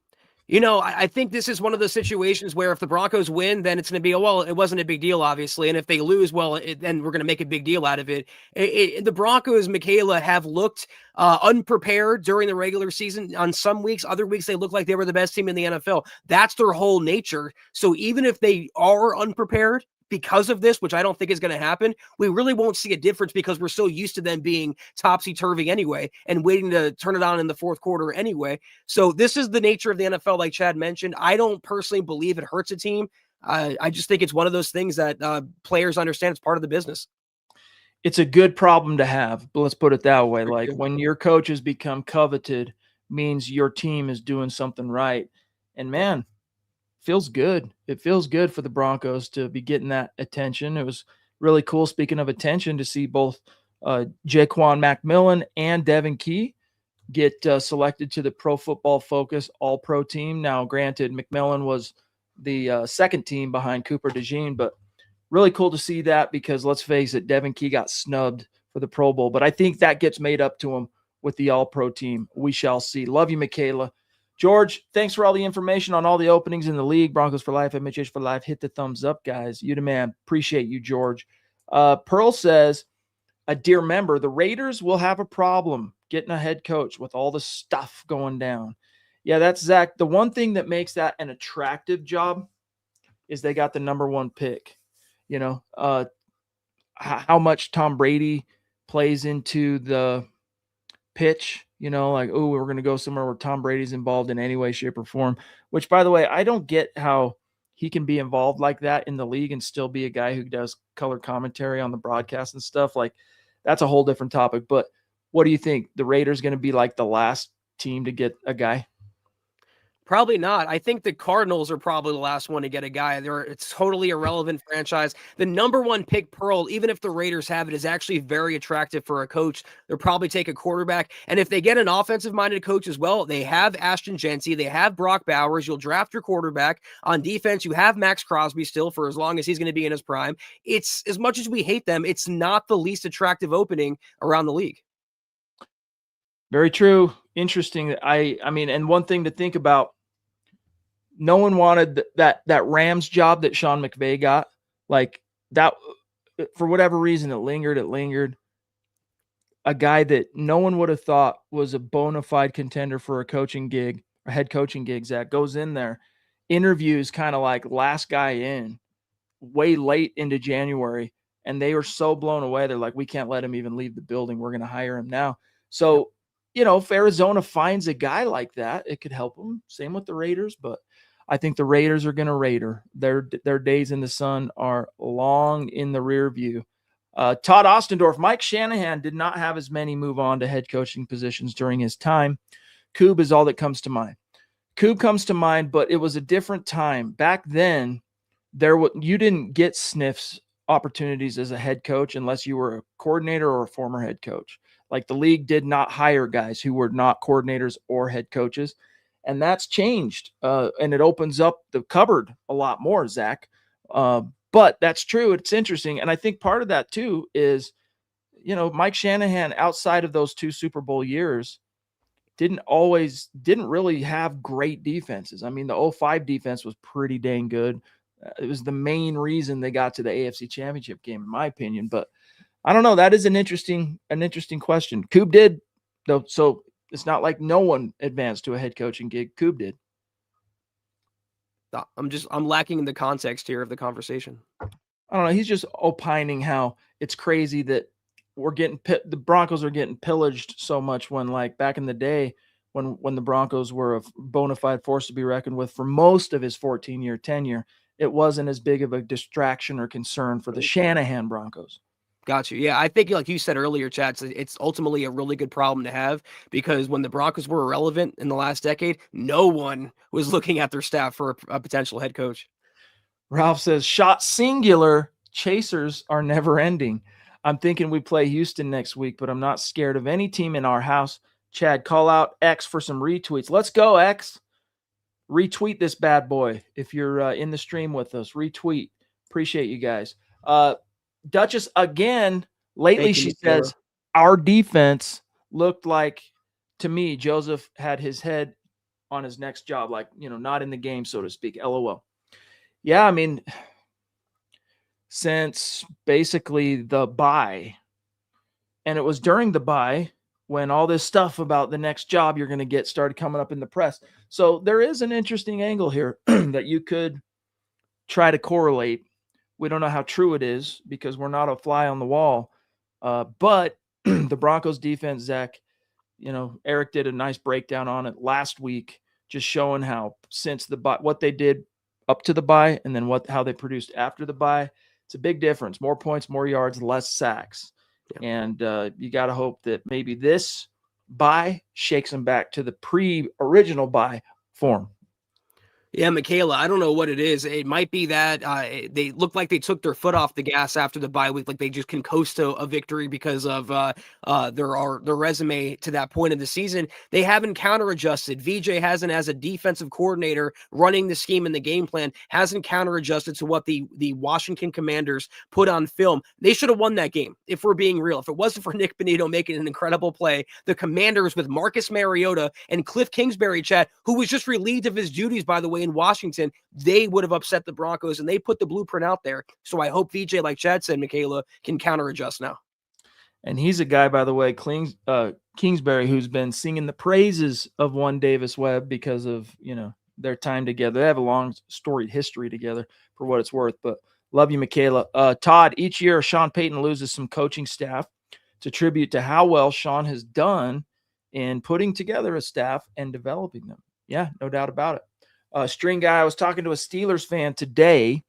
I think this is one of those situations where if the Broncos win, then it's going to be, well, it wasn't a big deal, obviously. And if they lose, well, then we're going to make a big deal out of it. The Broncos, Michaela, have looked unprepared during the regular season. On some weeks, other weeks, they look like they were the best team in the NFL. That's their whole nature. So even if they are unprepared because of this, which I don't think is going to happen, we really won't see a difference because we're so used to them being topsy-turvy anyway and waiting to turn it on in the 4th quarter anyway. So this is the nature of the NFL, like Chad mentioned. I don't personally believe it hurts a team. I just think it's one of those things that players understand it's part of the business. It's a good problem to have, but let's put it that way. Like, when your coaches become coveted, means your team is doing something right. And man, feels good. It feels good for the Broncos to be getting that attention. It was really cool, speaking of attention, to see both Jaquan McMillan and Devin Key get selected to the Pro Football Focus All-Pro team. Now, granted, McMillan was the second team behind Cooper DeJean, but really cool to see that because, let's face it, Devin Key got snubbed for the Pro Bowl. But I think that gets made up to him with the All-Pro team. We shall see. Love you, Michaela. George, thanks for all the information on all the openings in the league. Broncos for life, MHH for life. Hit the thumbs up, guys. You the man. Appreciate you, George. Pearl says, a dear member, the Raiders will have a problem getting a head coach with all the stuff going down. Yeah, that's Zach. The one thing that makes that an attractive job is they got the number 1 pick. How much Tom Brady plays into the pitch, like, oh, we're going to go somewhere where Tom Brady's involved in any way, shape, or form, which, by the way, I don't get how he can be involved like that in the league and still be a guy who does color commentary on the broadcast and stuff. Like, that's a whole different topic. But what do you think? The Raiders going to be like the last team to get a guy? Probably not. I think the Cardinals are probably the last one to get a guy. It's totally irrelevant franchise. The number one pick, Pearl, even if the Raiders have it, is actually very attractive for a coach. They'll probably take a quarterback. And if they get an offensive-minded coach as well, they have Ashton Jensen, they have Brock Bowers. You'll draft your quarterback. On defense, you have Max Crosby still for as long as he's going to be in his prime. It's, as much as we hate them, it's not the least attractive opening around the league. Very true. Interesting. I mean, and one thing to think about, no one wanted that Rams job that Sean McVay got. Like that, for whatever reason, it lingered. A guy that no one would have thought was a bona fide contender for a coaching gig, a head coaching gig, Zach, goes in there, interviews kind of like last guy in, way late into January, and they were so blown away. They're like, we can't let him even leave the building. We're going to hire him now. So, if Arizona finds a guy like that, it could help them. Same with the Raiders, but I think the Raiders are going to Raider. Their days in the sun are long in the rear view. Todd Ostendorf, Mike Shanahan did not have as many move on to head coaching positions during his time. Coob is all that comes to mind. Coob comes to mind, but it was a different time. Back then, you didn't get sniffs opportunities as a head coach unless you were a coordinator or a former head coach. Like the league did not hire guys who were not coordinators or head coaches. And that's changed, and it opens up the cupboard a lot more, Zach. But that's true. It's interesting. And I think part of that, too, is, Mike Shanahan, outside of those 2 Super Bowl years, didn't really have great defenses. I mean, the 2005 defense was pretty dang good. It was the main reason they got to the AFC Championship game, in my opinion. But I don't know. That is an interesting question. Coob did, though, so it's not like no one advanced to a head coaching gig. Coob did. I'm lacking in the context here of the conversation. I don't know. He's just opining how it's crazy that the Broncos are getting pillaged so much when, like, back in the day when the Broncos were a bona fide force to be reckoned with for most of his 14-year tenure, it wasn't as big of a distraction or concern for the Shanahan Broncos. Got you. Yeah, I think, like you said earlier, Chad, it's ultimately a really good problem to have, because when the Broncos were irrelevant in the last decade, no one was looking at their staff for a potential head coach. Ralph says, shot singular, chasers are never ending. I'm thinking we play Houston next week, but I'm not scared of any team in our house. Chad, call out X for some retweets. Let's go, X. Retweet this bad boy if you're in the stream with us. Retweet. Appreciate you guys. Duchess, again, lately she says, our defense looked like, to me, Joseph had his head on his next job, like, not in the game, so to speak. LOL. Yeah, I mean, since basically the bye, and it was during the bye when all this stuff about the next job you're going to get started coming up in the press. So there is an interesting angle here that you could try to correlate. We don't know how true it is because we're not a fly on the wall. But the Broncos defense, Zach, Eric did a nice breakdown on it last week, just showing how since the bye, what they did up to the bye and then how they produced after the bye. It's a big difference. More points, more yards, less sacks. Yeah. And you got to hope that maybe this bye shakes them back to the pre-original bye form. Yeah, Michaela, I don't know what it is. It might be that they look like they took their foot off the gas after the bye week, like they just can coast to a victory because of their resume to that point of the season. They haven't counter-adjusted. VJ hasn't, as a defensive coordinator running the scheme and the game plan, hasn't counter-adjusted to what the Washington Commanders put on film. They should have won that game, if we're being real. If it wasn't for Nik Bonitto making an incredible play, the Commanders with Marcus Mariota and Cliff Kingsbury, Chad, who was just relieved of his duties, by the way, in Washington, they would have upset the Broncos, and they put the blueprint out there. So I hope VJ, like Chad said, Michaela, can counter adjust now. And he's a guy, by the way, Kingsbury, who's been singing the praises of one Davis Webb because of, their time together. They have a long storied history together, for what it's worth. But love you, Michaela. Todd, each year Sean Payton loses some coaching staff. It's a tribute to how well Sean has done in putting together a staff and developing them. Yeah, no doubt about it. String guy, I was talking to a Steelers fan today.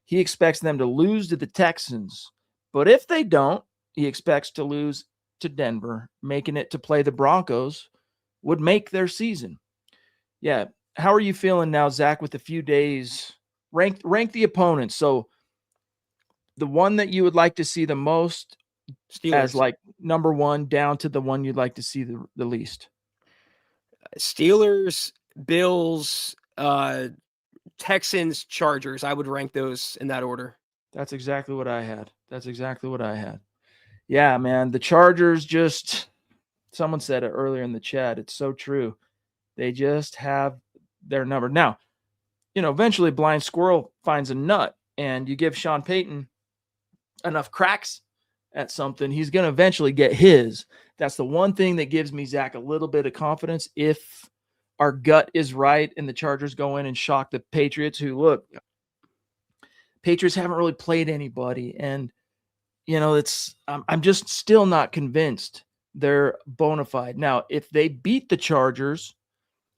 He expects them to lose to the Texans. But if they don't, he expects to lose to Denver. Making it to play the Broncos would make their season. Yeah. How are you feeling now, Zach, with a few days? Rank the opponents. So the one that you would like to see the most as Steelers. like number one down to the one you'd like to see the least. Steelers, Bills, Texans, Chargers. I would rank those in that order. That's exactly what I had. Yeah, man. The Chargers just, someone said it earlier in the chat. It's so true. They just have their number. Now, eventually Blind Squirrel finds a nut, and you give Sean Payton enough cracks at something, he's going to eventually get his. That's the one thing that gives me, Zach, a little bit of confidence. If our gut is right and the Chargers go in and shock the Patriots, who, look, Patriots haven't really played anybody. And, I'm just still not convinced they're bona fide. Now, if they beat the Chargers,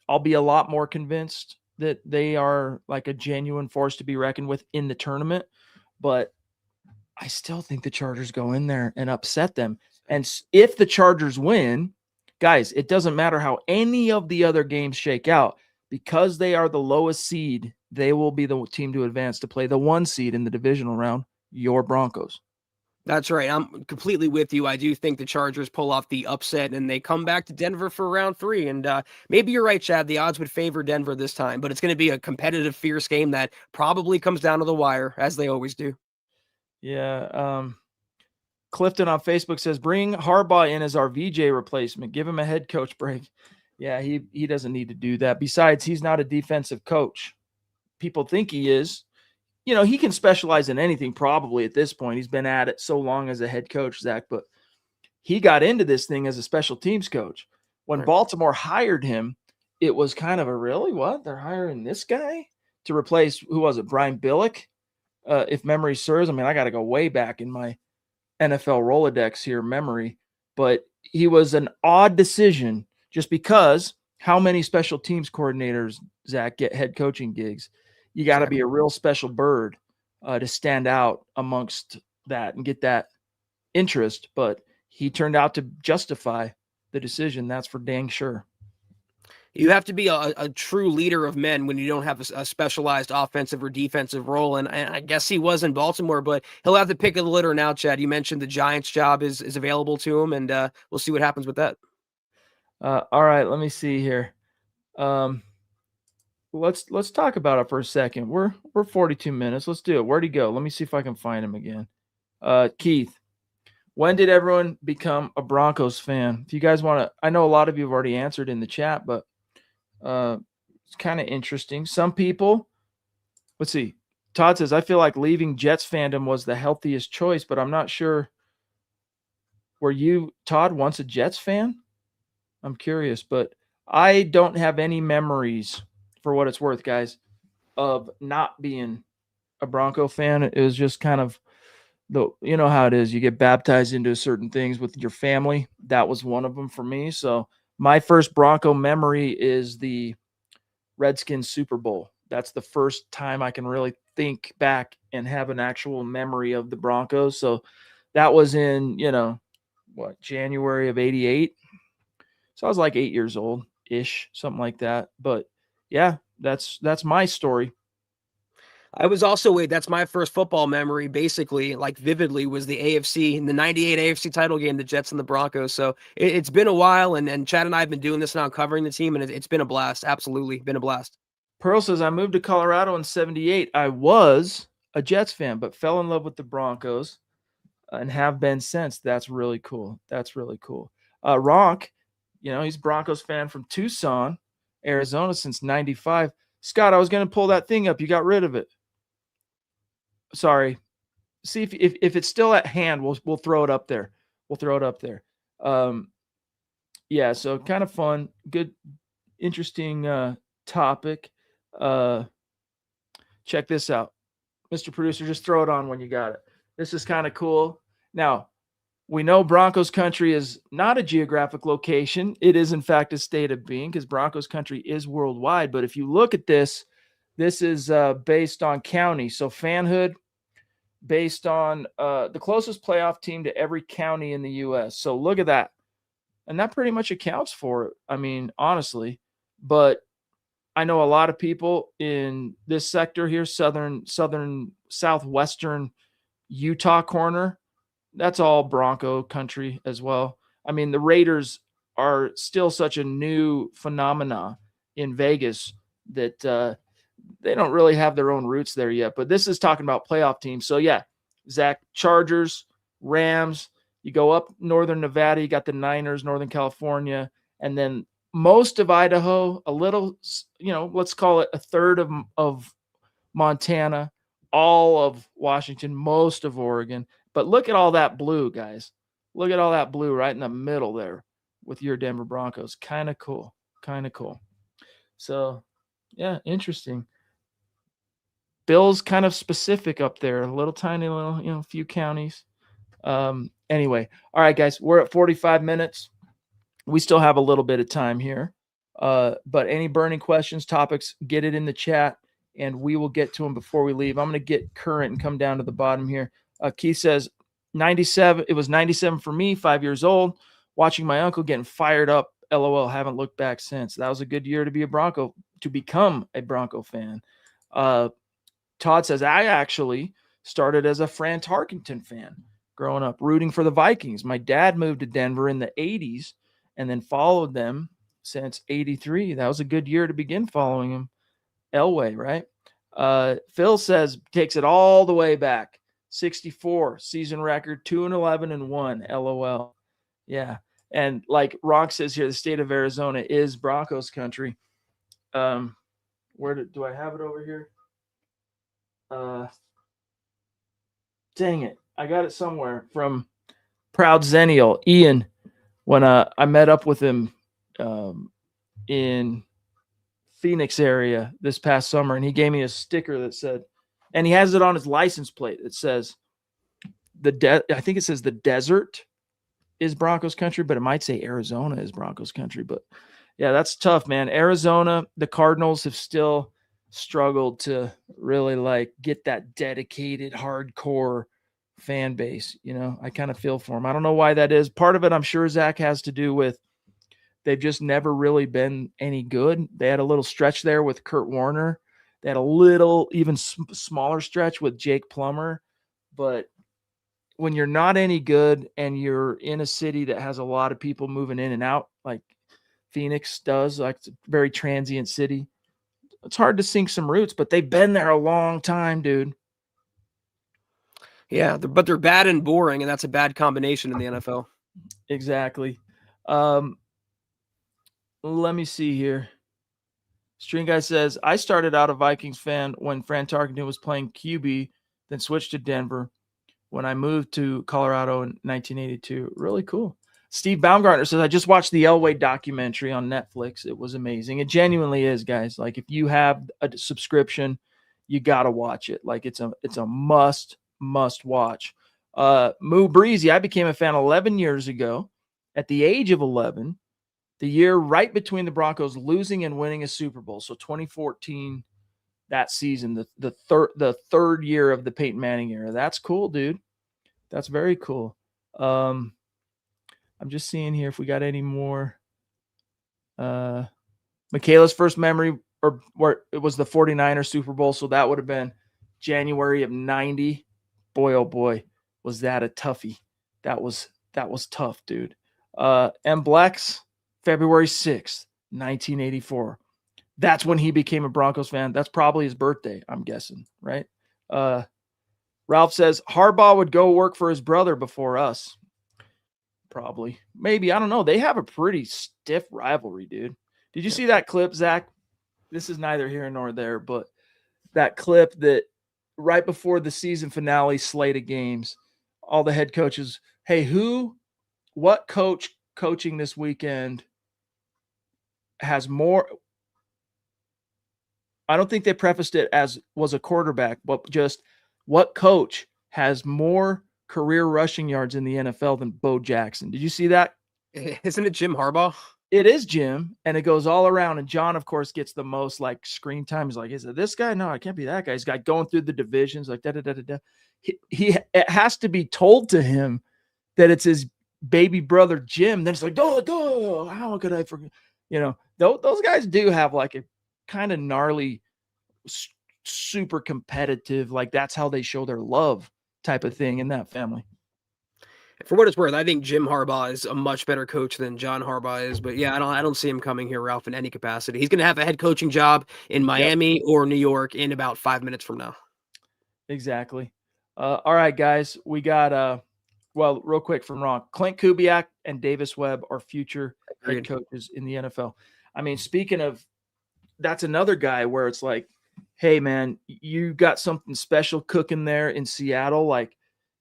I'll be a lot more convinced that they are like a genuine force to be reckoned with in the tournament. But I still think the Chargers go in there and upset them. And if the Chargers win, guys, it doesn't matter how any of the other games shake out, because they are the lowest seed. They will be the team to advance to play the 1 seed in the divisional round, your Broncos. That's right. I'm completely with you. I do think the Chargers pull off the upset and they come back to Denver for round 3. And maybe you're right, Chad. The odds would favor Denver this time, but it's going to be a competitive, fierce game that probably comes down to the wire, as they always do. Yeah. Clifton on Facebook says, bring Harbaugh in as our VJ replacement. Give him a head coach break. Yeah, he doesn't need to do that. Besides, he's not a defensive coach. People think he is. He can specialize in anything probably at this point. He's been at it so long as a head coach, Zach, but he got into this thing as a special teams coach. When Baltimore hired him, it was kind of a really, what? They're hiring this guy to replace, who was it, Brian Billick? If memory serves. I mean, I got to go way back in my NFL Rolodex here, memory. But he was an odd decision just because how many special teams coordinators, Zach, get head coaching gigs? You got to be a real special bird to stand out amongst that and get that interest. But he turned out to justify the decision. That's for dang sure. You have to be a true leader of men when you don't have a specialized offensive or defensive role. And I guess he was in Baltimore, but he'll have the pick of the litter now, Chad. You mentioned the Giants job is available to him, and we'll see what happens with that. All right, let me see here. Let's talk about it for a second. We're 42 minutes. Let's do it. Where'd he go? Let me see if I can find him again. Keith, when did everyone become a Broncos fan? If you guys want to, I know a lot of you have already answered in the chat, but it's kind of interesting. Some people, let's see. Todd says, I feel like leaving Jets fandom was the healthiest choice, but I'm not sure. Were you, Todd, once a Jets fan? I'm curious, but I don't have any memories, for what it's worth, guys, of not being a Bronco fan. It was just kind of, you know how it is. You get baptized into certain things with your family. That was one of them for me. So my first Bronco memory is the Redskins Super Bowl. That's the first time I can really think back and have an actual memory of the Broncos. So that was in, January of 88. So I was like 8 years old ish, something like that. But yeah, that's my story. I was also that's my first football memory, basically, like vividly, was the AFC in the 98 AFC title game, the Jets and the Broncos. So it's been a while, and Chad and I have been doing this now, covering the team, and it's been a blast. Absolutely been a blast. Pearl says, I moved to Colorado in 78. I was a Jets fan, but fell in love with the Broncos and have been since. That's really cool. Ronk, he's a Broncos fan from Tucson, Arizona since 95. Scott, I was going to pull that thing up. You got rid of it. Sorry. See if it's still at hand, we'll throw it up there. Yeah, so kind of fun, good, interesting topic. Check this out. Mr. Producer, just throw it on when you got it. This is kind of cool. Now, we know Broncos country is not a geographic location. It is, in fact, a state of being, because Broncos country is worldwide. But if you look at this, this is based on county. So fanhood, based on the closest playoff team to every county in the U.S. So look at that. And that pretty much accounts for it. I mean, honestly. But I know a lot of people in this sector here, southern, southwestern Utah corner. That's all Bronco country as well. I mean, the Raiders are still such a new phenomena in Vegas that they don't really have their own roots there yet. But this is talking about playoff teams. So, yeah, Zach, Chargers, Rams. You go up northern Nevada, you got the Niners, Northern California, and then most of Idaho, a little, let's call it a third of Montana, all of Washington, most of Oregon. But look at all that blue, guys. Look at all that blue right in the middle there with your Denver Broncos. Kind of cool. Kind of cool. So, yeah, interesting. Bill's kind of specific up there, a little tiny little, few counties. Anyway, all right, guys, we're at 45 minutes. We still have a little bit of time here. But any burning questions, topics, get it in the chat, and we will get to them before we leave. I'm going to get current and come down to the bottom here. Keith says, 97. It was 97 for me, 5 years old, watching my uncle getting fired up. LOL, haven't looked back since. That was a good year to be a Bronco, to become a Bronco fan. Todd says, I actually started as a Fran Tarkenton fan growing up, rooting for the Vikings. My dad moved to Denver in the 80s and then followed them since 83. That was a good year to begin following him. Elway, right? Phil says, takes it all the way back. 64 season record, 2-11-1. LOL. Yeah. And like Rock says here, the state of Arizona is Broncos country. Where do I have it over here? Dang it. I got it somewhere from Proud Zennial, Ian, when I met up with him in Phoenix area this past summer, and he gave me a sticker that said, and he has it on his license plate. It says I think it says the desert is Broncos country, but it might say Arizona is Broncos country. But yeah, that's tough, man. Arizona, the Cardinals have still struggled to really like get that dedicated, hardcore fan base. I kind of feel for them. I don't know why that is. Part of it, I'm sure, Zach, has to do with they've just never really been any good. They had a little stretch there with Kurt Warner. They had a little, even smaller stretch with Jake Plummer. But when you're not any good and you're in a city that has a lot of people moving in and out, like Phoenix does, like it's a very transient city, it's hard to sink some roots, but they've been there a long time, dude. Yeah, but they're bad and boring, and that's a bad combination in the NFL. Exactly. Let me see here. String Guy says, I started out a Vikings fan when Fran Tarkenton was playing QB, then switched to Denver when I moved to Colorado in 1982. Really cool. Steve Baumgartner says, I just watched the Elway documentary on Netflix. It was amazing. It genuinely is, guys. Like, if you have a subscription, you got to watch it. Like, it's a must watch. Moo Breezy, I became a fan 11 years ago at the age of 11, the year right between the Broncos losing and winning a Super Bowl. So 2014, that season, the third year of the Peyton Manning era. That's cool, dude. That's very cool. I'm just seeing here if we got any more. Michaela's first memory, or it was the 49ers Super Bowl, so that would have been January of 90. Boy, oh boy, was that a toughie. That was tough, dude. M. Blex, February 6th, 1984. That's when he became a Broncos fan. That's probably his birthday, I'm guessing, right? Ralph says, Harbaugh would go work for his brother before us. Probably. Maybe. I don't know. They have a pretty stiff rivalry, dude. Did you see that clip, Zach? This is neither here nor there, but that clip that right before the season finale slate of games, all the head coaches, hey, what coach coaching this weekend has more? I don't think they prefaced it as was a quarterback, but just what coach has more career rushing yards in the NFL than Bo Jackson. Did you see that? Isn't it Jim Harbaugh? It is Jim, and it goes all around. And John, of course, gets the most like screen time. He's like, "Is it this guy? No, I can't be that guy." He's got going through the divisions, like da da da da da. It has to be told to him that it's his baby brother Jim. Then it's like, "Oh, how could I forget?" You know, those guys do have like a kind of gnarly, super competitive, like that's how they show their love type of thing in that family. For what it's worth, I think Jim Harbaugh is a much better coach than John Harbaugh is. But yeah, I don't see him coming here, Ralph, in any capacity. He's going to have a head coaching job in Miami or New York in about 5 minutes from now. Exactly. All right, guys, we got well, real quick from Ron, Clint Kubiak and Davis Webb are future head coaches in the NFL. I mean, speaking of, that's another guy where it's like, hey man, you got something special cooking there in Seattle. Like,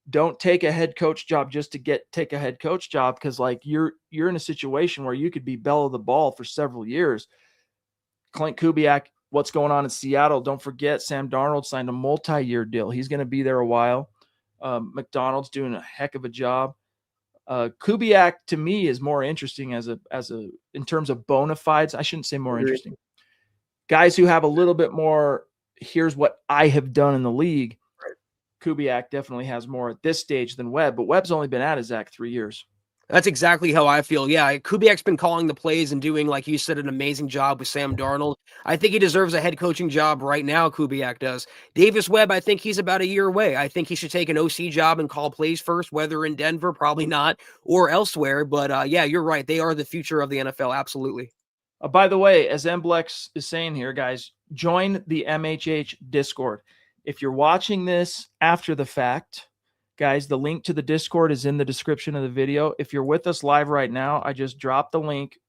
don't take a head coach job just to take a head coach job, because like you're in a situation where you could be belle of the ball for several years. Clint Kubiak, what's going on in Seattle? Don't forget, Sam Darnold signed a multi-year deal. He's going to be there a while. McDonald's doing a heck of a job. Kubiak to me is more interesting as a in terms of bona fides. I shouldn't say more interesting. Guys who have a little bit more, here's what I have done in the league. Kubiak definitely has more at this stage than Webb, but Webb's only been at his Zach 3 years. That's exactly how I feel. Yeah, Kubiak's been calling the plays and doing, like you said, an amazing job with Sam Darnold. I think he deserves a head coaching job right now, Kubiak does. Davis Webb, I think he's about a year away. I think he should take an OC job and call plays first, whether in Denver, probably not, or elsewhere. But yeah, you're right. They are the future of the NFL, absolutely. By the way, as Mblex is saying here, guys, join the MHH Discord. If you're watching this after the fact, guys, the link to the Discord is in the description of the video. If you're with us live right now, I just dropped the link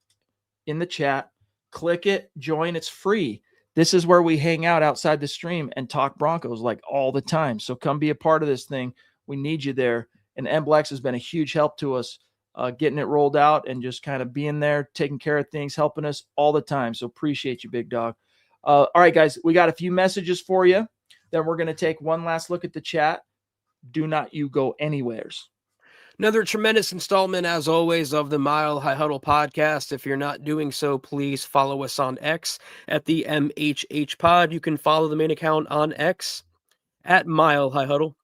in the chat. Click it, join. It's free. This is where we hang out outside the stream and talk Broncos like all the time. So come be a part of this thing. We need you there. And Mblex has been a huge help to us getting it rolled out and just kind of being there, taking care of things, helping us all the time. So appreciate you, big dog. All right, guys, we got a few messages for you. Then we're going to take one last look at the chat. Do not you go anywheres. Another tremendous installment, as always, of the Mile High Huddle podcast. If you're not doing so, please follow us on X at the MHH Pod. You can follow the main account on X at Mile High Huddle.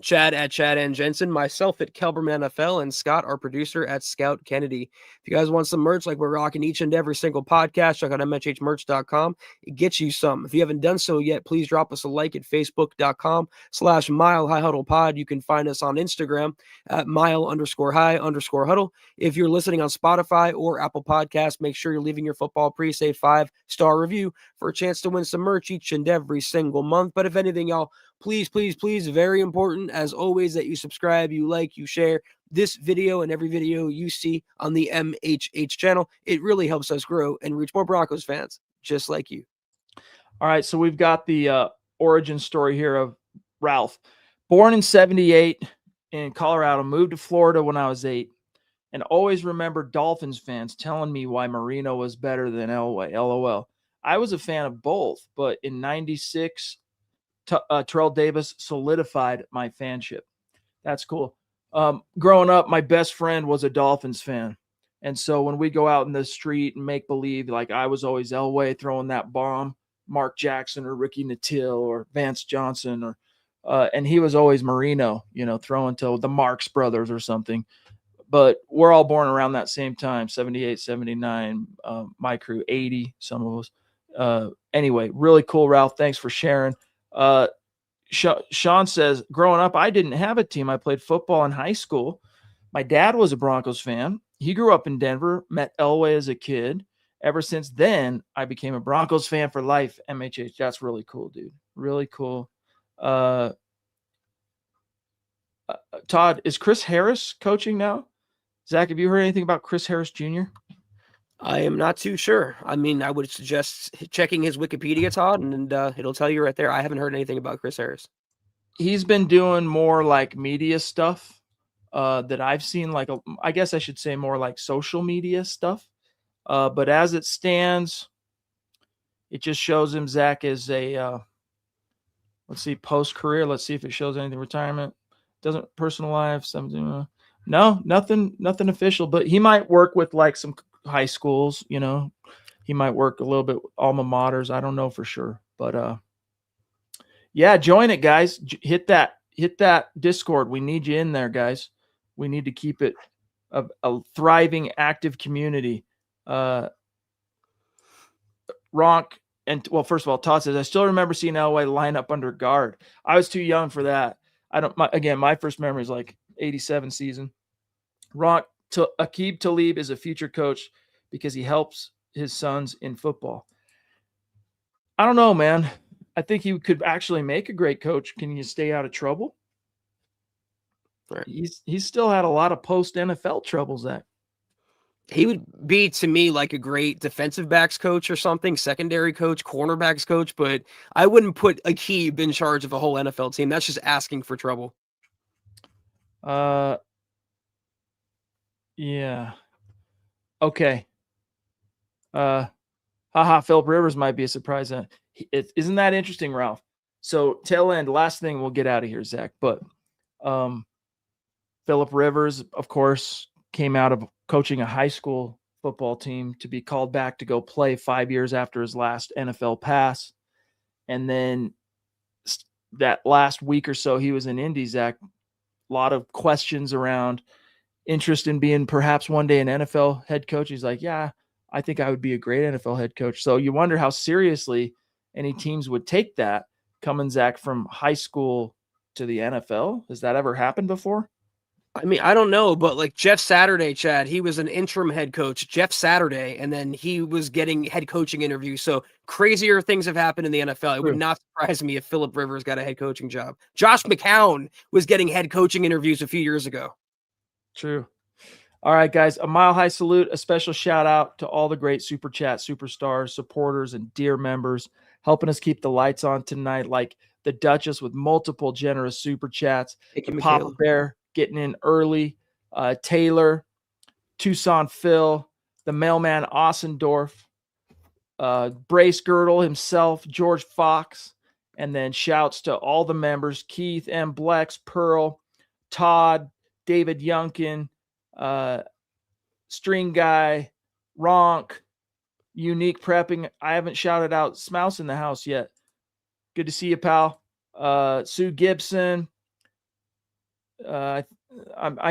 Chad at Chad and Jensen, myself at Kelberman NFL, and Scott, our producer, at Scout Kennedy. If you guys want some merch like we're rocking each and every single podcast, check out MHHmerch.com. It gets you some. If you haven't done so yet, please drop us a like at Facebook.com/Mile High Huddle Pod. You can find us on Instagram at Mile_High_Huddle. If you're listening on Spotify or Apple Podcasts, make sure you're leaving your football pre-save 5-star review for a chance to win some merch each and every single month. But if anything, y'all, please, very important, as always, that you subscribe, you like, you share this video and every video you see on the MHH channel. It really helps us grow and reach more Broncos fans just like you. All right, so we've got the origin story here of Ralph. Born in 78 in Colorado, moved to Florida when I was 8, and always remember Dolphins fans telling me why Marino was better than Elway, LOL. I was a fan of both, but in 96, Terrell Davis solidified my fanship. That's cool. Growing up, my best friend was a Dolphins fan. And so when we go out in the street and make believe, like I was always Elway throwing that bomb, Mark Jackson or Ricky Nattil or Vance Johnson, or and he was always Marino, throwing to the Marx brothers or something. But we're all born around that same time, 78, 79, my crew, 80, some of us. Anyway, really cool, Ralph. Thanks for sharing. Sean says, growing up, I didn't have a team. I played football in high school. My dad was a Broncos fan. He grew up in Denver, met Elway as a kid. Ever since then, I became a Broncos fan for life. MHH. That's really cool, dude. Really cool. Todd, is Chris Harris coaching now? Zach, have you heard anything about Chris Harris Jr.? I am not too sure. I mean, I would suggest checking his Wikipedia, Todd, and it'll tell you right there. I haven't heard anything about Chris Harris. He's been doing more like media stuff that I've seen, like, I guess I should say more like social media stuff. But as it stands, it just shows him Zach is a, let's see, post-career. Let's see if it shows anything. Retirement. Doesn't personal life, something. No, nothing official, but he might work with like some high schools, you know. He might work a little bit with alma maters. I don't know for sure. But yeah, join it, guys. Hit that Discord. We need you in there, guys. We need to keep it a thriving, active community. Ronk, and well, first of all, Todd says, I still remember seeing Elway line up under guard. I was too young for that. My first memory is like 87 season. Ronk, Aqib Talib is a future coach because he helps his sons in football. I don't know, man. I think he could actually make a great coach. Can you stay out of trouble? Right. He's still had a lot of post NFL trouble, Zach. He would be, to me, like a great defensive backs coach or something, secondary coach, cornerbacks coach, but I wouldn't put Aqib in charge of a whole NFL team. That's just asking for trouble. Yeah. Okay. Philip Rivers might be a surprise. Isn't that interesting, Ralph? So tail end, last thing, we'll get out of here, Zach. But Philip Rivers, of course, came out of coaching a high school football team to be called back to go play 5 years after his last NFL pass. And then that last week or so, he was in Indy, Zach. A lot of questions around interest in being perhaps one day an NFL head coach. He's like, yeah, I think I would be a great NFL head coach. So you wonder how seriously any teams would take that coming, Zach, from high school to the NFL. Has that ever happened before? I mean, I don't know, but like Jeff Saturday, Chad, he was an interim head coach, Jeff Saturday, and then he was getting head coaching interviews. So crazier things have happened in the NFL. It would not surprise me if Philip Rivers got a head coaching job. Josh McCown was getting head coaching interviews a few years ago. True. All right, guys, a mile high salute, a special shout out to all the great Super Chat superstars, supporters, and dear members helping us keep the lights on tonight, like the Duchess with multiple generous Super Chats, the Papa Bear getting in early, Taylor, Tucson Phil, the mailman Ossendorf, Brace Girdle himself, George Fox, and then shouts to all the members, Keith, M. Blex, Pearl, Todd, David Youngkin, String Guy, Ronk, Unique Prepping. I haven't shouted out Smouse in the house yet. Good to see you, pal. Sue Gibson. I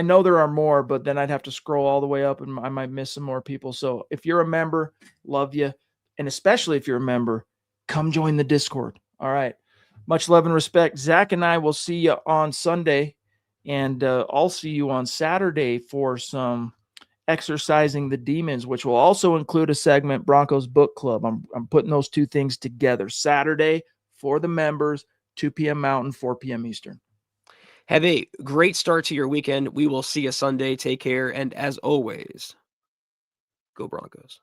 know there are more, but then I'd have to scroll all the way up and I might miss some more people. So if you're a member, love you. And especially if you're a member, come join the Discord. All right. Much love and respect. Zach and I will see you on Sunday. And I'll see you on Saturday for some Exercising the Demons, which will also include a segment, Broncos Book Club. I'm putting those two things together. Saturday for the members, 2 p.m. Mountain, 4 p.m. Eastern. Have a great start to your weekend. We will see you Sunday. Take care. And as always, go Broncos.